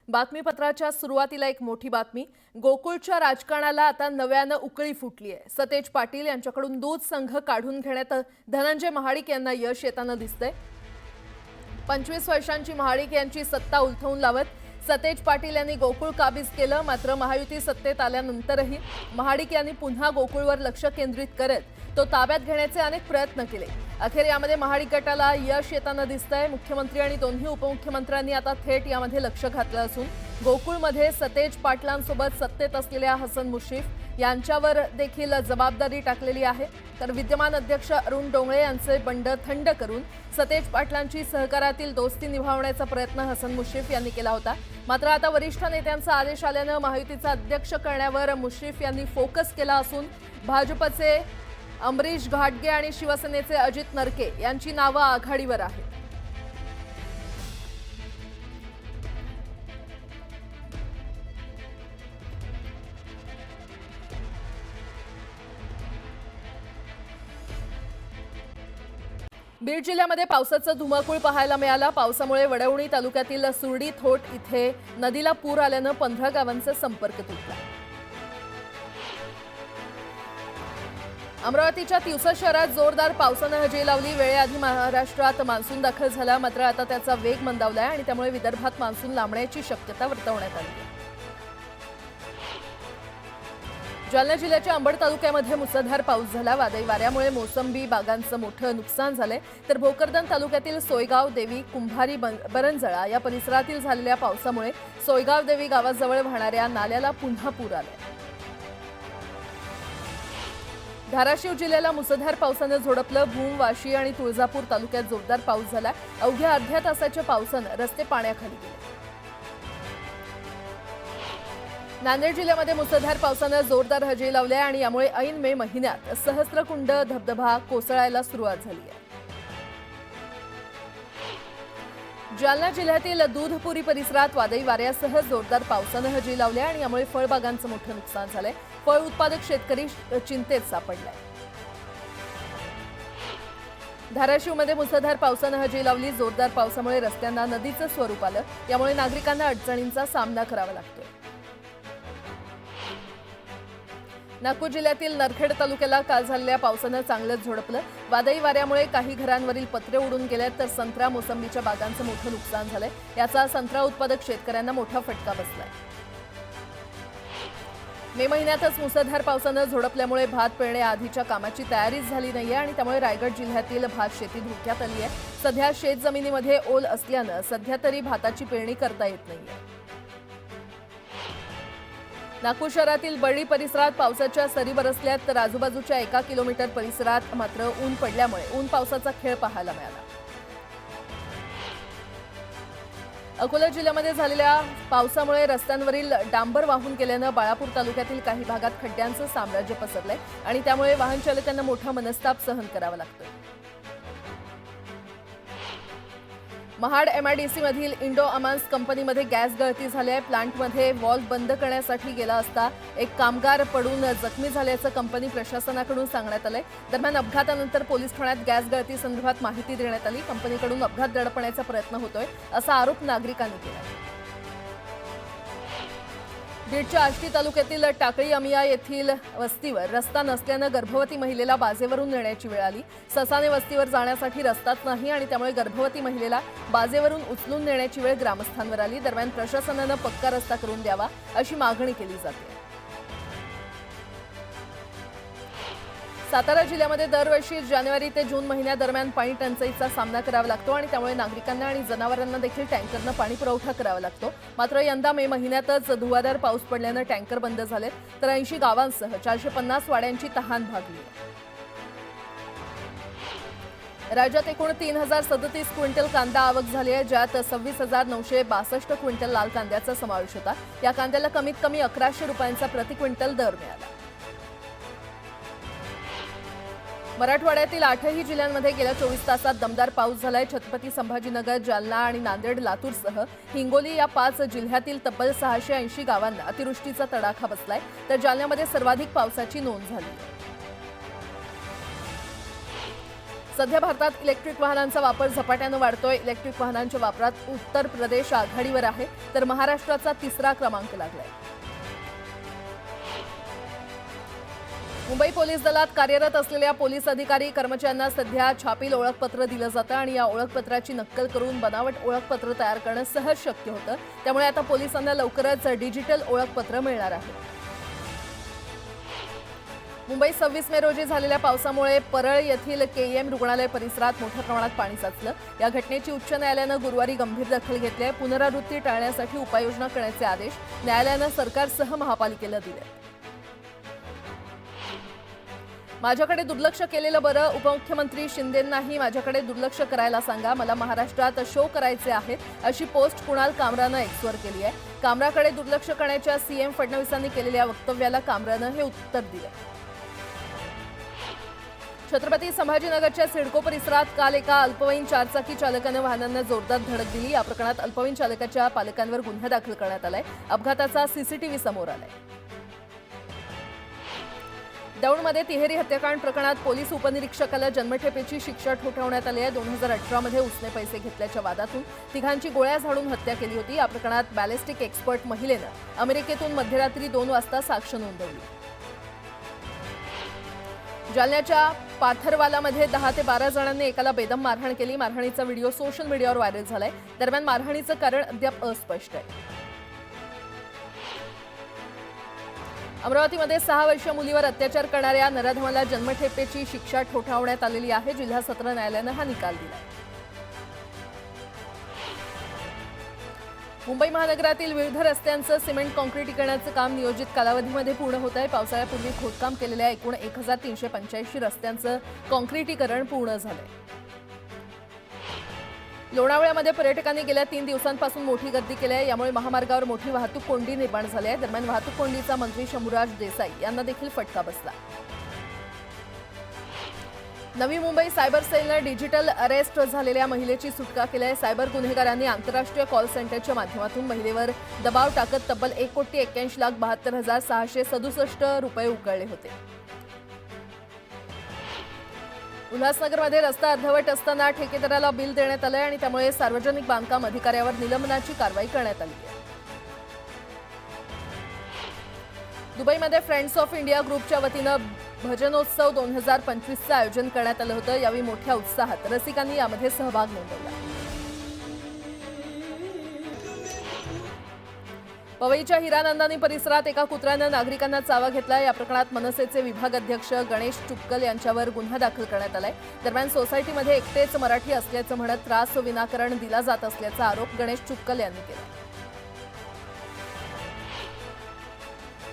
बातमीपत्राच्या सुरुवातीला एक मोठी बातमी। गोकुळच्या राजकारणाला आता नव्यानं उकळी फुटली आहे। सतेज पाटील यांच्याकडून दूध संघ काढून घेण्यात धनंजय महाडिक यांना यश येताना दिसतंय। 25 वर्षांची महाडिक यांची सत्ता उलथवून लावत सतेज पाटील यांनी गोकुळ काबीज केलं। मात्र महायुती सत्तेत आल्यानंतरही महाडिक यांनी पुन्हा गोकुळवर लक्ष केंद्रित करत तो ताब्यात घेण्याचे अनेक प्रयत्न केले। अखेर यामध्ये महाडिक गटाला यश येताना दिसतंय। मुख्यमंत्री आणि दोन्ही उपमुख्यमंत्र्यांनी आता थेट यामध्ये लक्ष घातलं असून गोकुळमध्ये सतेज पाटलांसोबत सत्तेत असलेल्या हसन मुश्रीफ यांच्यावर देखील जबाबदारी टाकलेली आहे। तर विद्यमान अध्यक्ष अरुण डोंगळे यांचे बंड थंड करून सतेज पाटलांची सहकारातील दोस्ती निभावण्याचा प्रयत्न हसन मुश्रीफ यांनी केला होता। मात्र आता वरिष्ठ नेत्यांचा आदेश आल्यानं महायुतीचा अध्यक्ष करण्यावर मुश्रीफ यांनी फोकस केला असून भाजपचे अमरीश घाटगे आणि शिवसेनेचे अजित नरके यांची नावं आघाडीवर आहेत। बीड जिल्ह्यामध्ये पावसाचं धुमाकूळ पाहायला मिळाला। पावसामुळे वडवणी तालुक्यातील सुरडी थोट इथे नदीला पूर आल्यानं 15 गावांचा संपर्क तुटला। अमरावतीच्या तिवसा शहरात जोरदार पावसानं हजेरी लावली। वेळेआधी महाराष्ट्रात मान्सून दाखल झाला, मात्र आता त्याचा वेग मंदावलाय आणि त्यामुळे विदर्भात मान्सून लांबण्याची शक्यता वर्तवण्यात आली आहे। जालना जिल्ह्याच्या अंबड तालुक्यामध्ये मुसळधार पाऊस झाला। वादळी वाऱ्यामुळे मोसंबी बागांचं मोठं नुकसान झालंय। तर भोकरदन तालुक्यातील सोयगाव देवी कुंभारी बरंजळा या परिसरातील झालेल्या पावसामुळे सोयगाव देवी गावाजवळ वाहणाऱ्या नाल्याला पुन्हा पूर आलाय। धाराशिव जिल्ह्याला मुसळधार पावसानं झोडपलं। भूम, वाशी आणि तुळजापूर तालुक्यात जोरदार पाऊस झाला। अवघ्या अर्ध्या तासाच्या पावसानं रस्ते पाण्याखाली गेले। नांदेड जिल्ह्यामध्ये मुसळधार पावसानं जोरदार हजेरी लावली आणि यामुळे ऐन मे महिन्यात सहस्त्रकुंड धबधबा कोसळायला सुरुवात झाली आहे। जालना जिल्ह्यातील दूधपुरी परिसरात वादळी वाऱ्यासह जोरदार पावसानं हजेरी लावली आणि यामुळे फळबागांचं मोठं नुकसान झालंय। फळ उत्पादक शेतकरी चिंतेत सापडलाय। धाराशिवमध्ये मुसळधार पावसानं हजेरी लावली। जोरदार पावसामुळे रस्त्यांना नदीचं स्वरूप आलं, यामुळे नागरिकांना अडचणींचा सामना करावा लागतोय। नागपूर जिल्ह्यातील नरखेड तालुक्याला काल झालेल्या पावसानं चांगलंच झोडपलं। वादळी वाऱ्यामुळे काही घरांवरील पत्रे उडून गेलेत, तर संत्रा मोसंबीच्या बागांचं मोठं नुकसान झालंय। याचा संत्रा उत्पादक शेतकऱ्यांना मोठा फटका बसलाय। मे महिन्यातच मुसळधार पावसानं झोडपल्यामुळे भात पेरण्याआधीच्या कामाची तयारीच झाली नाहीये आणि त्यामुळे रायगड जिल्ह्यातील भात शेती धोक्यात आली आहे। सध्या शेतजमिनीमध्ये ओल असल्यानं सध्या तरी भाताची पेरणी करता येत नाहीये। नागपूर शहरातील बर्डी परिसरात पावसाच्या सरी बरसल्यात, तर आजूबाजूच्या 1 किलोमीटर परिसरात मात्र ऊन पडल्यामुळे ऊन पावसाचा खेळ पाहायला मिळाला। अकोला जिल्ह्यामध्ये झालेल्या पावसामुळे रस्त्यांवरील डांबर वाहून गेल्यानं बाळापूर तालुक्यातील काही भागात खड्ड्यांचं साम्राज्य पसरलंय आणि त्यामुळे वाहन चालकांना मोठा मनस्ताप सहन करावा लागतोय। महाड MIDC मधील इंडो अमान्स कंपनीमध्ये गॅस गळती झाली आहे। प्लांटमध्ये व्हॉल्व्ह बंद करण्यासाठी गेला असता एक कामगार पडून जखमी झाल्याचं कंपनी प्रशासनाकडून सांगण्यात आलंय। दरम्यान अपघातानंतर पोलीस ठाण्यात गॅस गळती संदर्भात माहिती देण्यात आली। कंपनीकडून अपघात दडपण्याचा प्रयत्न होतोय असा आरोप नागरिकांनी केला। बीडच्या आष्टी तालुक्यातील टाकळी अमिया येथील वस्तीवर रस्ता नसल्यानं गर्भवती महिलेला बाजेवरून नेण्याची वेळ आली। ससाने वस्तीवर जाण्यासाठी रस्ताच नाही आणि त्यामुळे गर्भवती महिलेला बाजेवरून उचलून नेण्याची वेळ ग्रामस्थांवर आली। दरम्यान प्रशासनानं पक्का रस्ता करून द्यावा अशी मागणी केली जाते। सातारा जिल्ह्यामध्ये दरवर्षी जानेवारी ते जून महिन्यादरम्यान पाणी टंचाईचा सामना करावा लागतो आणि त्यामुळे नागरिकांना आणि जनावरांना देखील टँकरनं पाणी पुरवठा करावा लागतो। मात्र यंदा मे महिन्यातच धुवाधार पाऊस पडल्यानं टँकर बंद झालेत, तर 80 गावांसह 450 वाड्यांची तहान भागली। राज्यात एकूण 3037 क्विंटल कांदा आवक झाली आहे, ज्यात 26,962 क्विंटल लाल कांद्याचा समावेश होता। या कांद्याला कमीत कमी 1100 रुपयांचा प्रति क्विंटल दर मिळाला। मराठवाड्यातील 8ही जिल्ह्यांमध्ये गेल्या 24 तासात दमदार पाऊस झालाय। छत्रपती संभाजीनगर, जालना आणि नांदेड, लातूरसह हिंगोली या 5 जिल्ह्यातील तब्बल 680 गावांना अतिवृष्टीचा तडाखा बसलाय, तर जालन्यामध्ये सर्वाधिक पावसाची नोंद झाली आहे। सध्या भारतात इलेक्ट्रिक वाहनांचा वापर झपाट्याने वाढतोय. इलेक्ट्रिक वाहनांच्या वापरात उत्तर प्रदेश आघाडीवर आहे, तर महाराष्ट्राचा 3रा क्रमांक लागलाय. मुंबई पोलीस दलात कार्यरत असलेल्या पोलीस अधिकारी कर्मचाऱ्यांना सध्या छापील ओळखपत्र दिलं जातं आणि या ओळखपत्राची नक्कल करून बनावट ओळखपत्र तयार करणं सहज शक्य होतं. त्यामुळे आता पोलिसांना लवकरच डिजिटल ओळखपत्र मिळणार आहे. मुंबई 26 मे रोजी झालेल्या पावसामुळे परळ येथील केईएम रुग्णालय परिसरात मोठ्या प्रमाणात पाणी साचलं. या घटनेची उच्च न्यायालयानं गुरुवारी गंभीर दखल घेतली आहे. पुनरावृत्ती टाळण्यासाठी उपाययोजना करण्याचे आदेश न्यायालयानं सरकारसह महापालिकेला दिले. माझ्याकडे दुर्लक्ष केलेलं बरं. उपमुख्यमंत्री शिंदेंनाही माझ्याकडे दुर्लक्ष करायला सांगा. मला महाराष्ट्रात शो करायचे आहेत, अशी पोस्ट कुणाल कामरानं एक्सवर केली आहे. कामराकडे दुर्लक्ष करण्याच्या सीएम फडणवीसांनी केलेल्या वक्तव्याला कामरानं हे उत्तर दिलं. छत्रपती संभाजीनगरच्या सिडको परिसरात काल एका अल्पवयीन चारचाकी चालकानं वाहनांना जोरदार धडक दिली. या प्रकरणात अल्पवयीन चालकाच्या पालकांवर गुन्हा दाखल करण्यात आलाय. अपघाताचा सीसीटीव्ही समोर आलाय. दौंडमध्ये तिहेरी हत्याकांड प्रकरणात पोलीस उपनिरीक्षकाला जन्मठेपेची शिक्षा ठोठावण्यात आली आहे. 2018 मध्ये उसने पैसे घेतल्याच्या वादातून तिघांची गोळ्या झाडून हत्या केली होती. या प्रकरणात बॅलिस्टिक एक्सपर्ट महिलेनं अमेरिकेतून मध्यरात्री 2 वाजता साक्ष नोंदवली. जालन्याच्या पाथरवालामध्ये 10 ते 12 जणांनी एकाला बेदम मारहाण केली. मारहाणीचा व्हिडिओ सोशल मीडियावर व्हायरल झालाय. दरम्यान मारहाणीचं कारण अद्याप अस्पष्ट आहे. अमरावतीमध्ये 6 वर्षीय मुलीवर अत्याचार करणाऱ्या नराधमाला जन्मठेपेची शिक्षा ठोठावण्यात आलेली आहे. जिल्हा सत्र न्यायालयानं हा निकाल दिला. मुंबई महानगरातील विविध रस्त्यांचं सिमेंट काँक्रिटीकरणाचं काम नियोजित कालावधीमध्ये पूर्ण होत आहे. पावसाळ्यापूर्वी खोदकाम केलेल्या एकूण 1385 रस्त्यांचं काँक्रिटीकरण पूर्ण झालंय. लोणावळ्यामध्ये पर्यटकांनी गेल्या 3 दिवसांपासून मोठी गर्दी केली आहे. यामुळे महामार्गावर मोठी वाहतूक कोंडी निर्माण झाली आहे. दरम्यान वाहतूक कोंडीचा मंत्री शंभूराज देसाई यांना देखील फटका बसला. नवी मुंबई सायबर सेलनं डिजिटल अरेस्ट झालेल्या महिलेची सुटका केली आहे. सायबर गुन्हेगारांनी आंतरराष्ट्रीय कॉल सेंटरच्या माध्यमातून महिलेवर दबाव टाकत तब्बल 1,81,72,667 रुपये उकळले होते. उल्हासनगरमध्ये रस्ता अर्धवट असताना ठेकेदाराला बिल देण्यात आलंय आणि त्यामुळे सार्वजनिक बांधकाम अधिकाऱ्यावर निलंबनाची कारवाई करण्यात आली आहे. दुबईमध्ये फ्रेंड्स ऑफ इंडिया ग्रुपच्या वतीनं भजनोत्सव 2025चं आयोजन करण्यात आलं होतं. यावेळी मोठ्या उत्साहात रसिकांनी यामध्ये सहभाग नोंदवला. पवईच्या हिरानंदानी परिसरात एका कुत्र्यानं नागरिकांना चावा घेतला. या प्रकरणात मनसेचे विभाग अध्यक्ष गणेश चुक्कल यांच्यावर गुन्हा दाखल करण्यात आलाय. दरम्यान सोसायटीमध्ये एकटेच मराठी असल्याचं म्हणत त्रास विनाकारण दिला जात असल्याचा आरोप गणेश चुक्कल यांनी केला.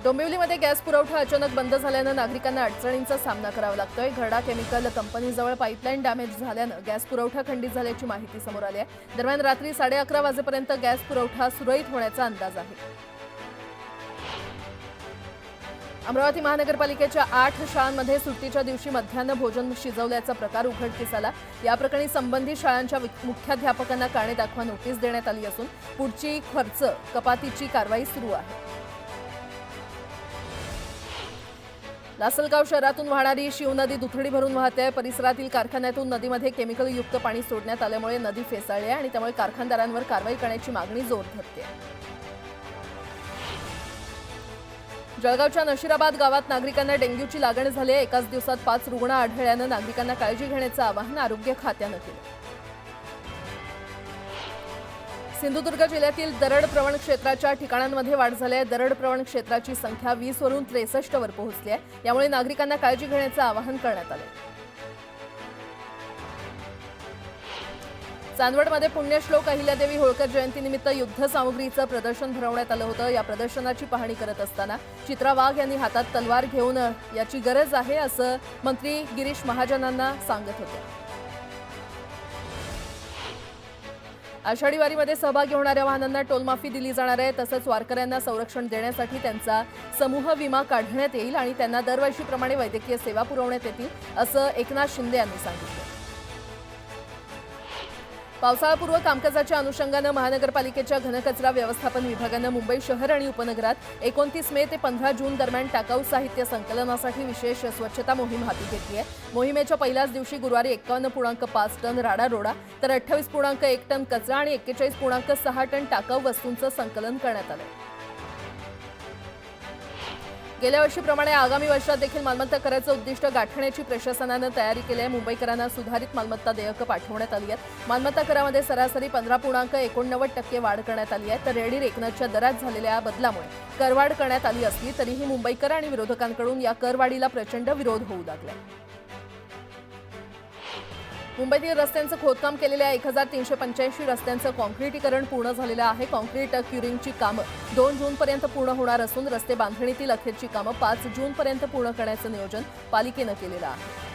डोंबिवलीमध्ये गॅस पुरवठा अचानक बंद झाल्यानं नागरिकांना अडचणींचा सामना करावा लागतोय. घरडा केमिकल कंपनीजवळ पाईपलाईन डॅमेज झाल्यानं गॅस पुरवठा खंडित झाल्याची माहिती समोर आली आहे. दरम्यान रात्री 11:30 वाजेपर्यंत गॅस पुरवठा सुरळीत होण्याचा अंदाज आहे. अमरावती महानगरपालिकेच्या 8 शाळांमध्ये सुट्टीच्या दिवशी मध्यान्ह भोजन शिजवल्याचा प्रकार उघडकीस आला. या प्रकरणी संबंधित शाळांच्या मुख्याध्यापकांना कारणे दाखवा नोटीस देण्यात आली असून पुढची खर्च कपातीची कारवाई सुरू आहे. लासलगाव शहरातून वाहणारी शिवनदी दुथडी भरून वाहते. परिसरातील कारखान्यातून नदीमध्ये केमिकलयुक्त पाणी सोडण्यात आल्यामुळे नदी फेसाळली आहे आणि त्यामुळे कारखानदारांवर कारवाई करण्याची मागणी जोर धरते. जळगावच्या नशिराबाद गावात नागरिकांना डेंग्यूची लागण झाली आहे. एकाच दिवसात 5 रुग्ण आढळल्यानं नागरिकांना काळजी घेण्याचं आवाहन आरोग्य खात्यानं केलं. सिंधुदुर्ग जिल्ह्यातील दरड प्रवण क्षेत्राच्या ठिकाणांमध्ये वाढ झाली आहे. दरड प्रवण क्षेत्राची संख्या 20 वरून 63 वर पोहोचली आहे. यामुळे नागरिकांना काळजी घेण्याचं आवाहन करण्यात आलं. चांदवडमध्ये पुण्यश्लोक अहिल्यादेवी होळकर जयंतीनिमित्त युद्ध सामुग्रीचं प्रदर्शन भरवण्यात आलं होतं. या प्रदर्शनाची पाहणी करत असताना चित्रा वाघ यांनी हातात तलवार घेऊन याची गरज आहे असं मंत्री गिरीश महाजनांना सांगत होते. आषाढी वारीमध्ये सहभागी होणाऱ्या वाहनांना टोलमाफी दिली जाणार आहे. तसंच वारकऱ्यांना संरक्षण देण्यासाठी त्यांचा समूह विमा काढण्यात येईल आणि त्यांना दरवर्षीप्रमाणे वैद्यकीय सेवा पुरवण्यात येतील असं एकनाथ शिंदे यांनी सांगितलं. पावसाळापूर्व कामकाजाच्या अनुषंगानं महानगरपालिकेच्या घनकचरा व्यवस्थापन विभागानं मुंबई शहर आणि उपनगरात 29 मे ते 15 जून दरम्यान टाकाऊ साहित्य संकलनासाठी विशेष स्वच्छता मोहीम हाती घेतली आहे। मोहिमेच्या पहिल्याच दिवशी गुरुवारी 51.5 टन राडारोडा तर 28.1 टन कचरा आणि 41.6 टन टाकाऊ वस्तूंचं संकलन करण्यात आलं। गेल्या वर्षीप्रमाणे आगामी वर्षात देखील मालमत्ता कराचं उद्दिष्ट गाठण्याची प्रशासनानं तयारी केली आहे। मुंबईकरांना सुधारित मालमत्ता देयकं पाठवण्यात आली आहेत। मालमत्ता करामध्ये सरासरी 15.89% वाढ करण्यात आली आहे, तर रेडी रेकनरच्या दरात झालेल्या बदलामुळे करवाढ करण्यात आली असली तरीही मुंबईकर आणि विरोधकांकडून या करवाढीला प्रचंड विरोध होऊ लागला। मुंबईतील रस्त्यांचं खोदकाम केलेल्या 1385 रस्त्यांचं कॉन्क्रिटीकरण पूर्ण झालेलं आहे। कॉन्क्रीट क्युरिंगची कामं 2 जूनपर्यंत पूर्ण होणार असून रस्ते बांधणीतील अखेरची कामं 5 जूनपर्यंत पूर्ण करण्याचं नियोजन पालिकेनं केलेलं आहे।